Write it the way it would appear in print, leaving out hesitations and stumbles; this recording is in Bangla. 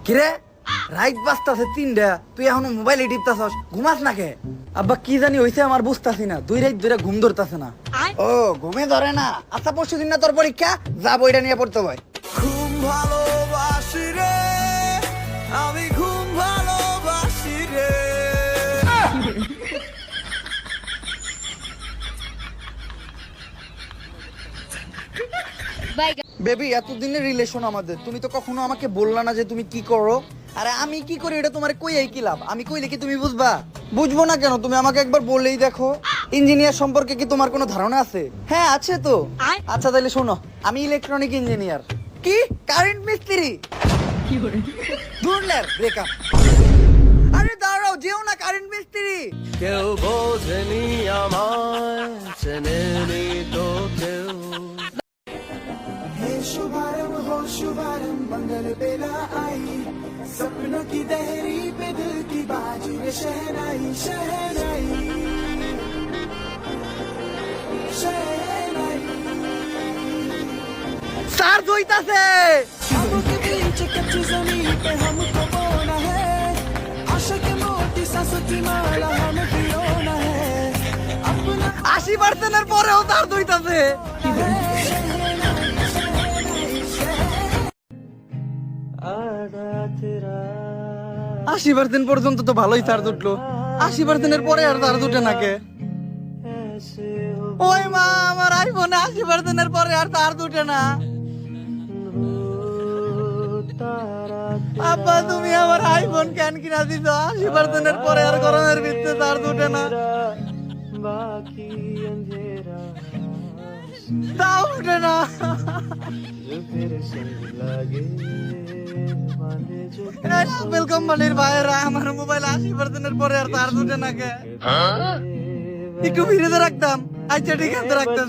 কিরে রাইট বাজতাছে 3টা, তুই এখনো মোবাইলে টিপতাছস, ঘুমাস না কে? আব্বা কি জানি হইছে আমার বুঝতাছি না, 2 রাত ধরে ঘুম ধরতাছে না। ও ঘুমে ধরে না? আচ্ছা পরশু দিন না তোর পরীক্ষা, যা বইটা নিয়ে পড়তে হয়। ঘুম ভালোবাসি রে, আমি ঘুম ভালোবাসি রে। বেবি এতদিনের রিলেশন আমাদের, তুমি তো কখনো আমাকে বললা না যে তুমি কি করো। আরে আমি কি করি এটা তোমার কইয়াই কি লাভ? আমি কইলে কি তুমি বুঝবা? বুঝবো না কেন? তুমি আমাকে একবার বললেই দেখো। ইঞ্জিনিয়ার সম্পর্কে কি তোমার কোনো ধারণা আছে? হ্যাঁ আছে তো। আচ্ছা তাহলে শোনো, আমি ইলেকট্রনিক ইঞ্জিনিয়ার। কি কারেন্ট মিস্ত্রি? ধুরলের ব্রেকআপ। আরে দাঁড়াও, যেও না, কারেন্ট মিস্ত্রি। কেউ বোঝেনি আমায়, চেনেনি তো কেউ। शुभारंभ हो शुभारंभ मंगल बेला आई सपनों की दहरी पे दिल की बाजी में शहनाई शहनाई शहनाई স্যার জইতাছে। ख्वाबों के बीच कच्ची जमीन पे हमको बोना है आशा के मोती सांसों की माला हमें पिरोना है अपना 80% পরেও স্যার জইতাছে। 80% পর্যন্ত তো ভালোই চার্জ উঠলো, 80% পরে আর চার্জ উঠে না কে? ওই মা, আমার আইফোনে 80% পরে আর চার্জ উঠে না। আব্বা তুমি আমার আইফোন কেন কিনা দিছো? 80% পরে আর গরমের ভিতরে চার্জ উঠে না। তাও উঠে না। আপেল কোম্পানির ভাইয়েরা, আমার মোবাইল 80% পরে আর চার্জ উঠে না কে? একটু ভিড়ে রাখতাম। আচ্ছা ঠিক আছে, রাখতাম।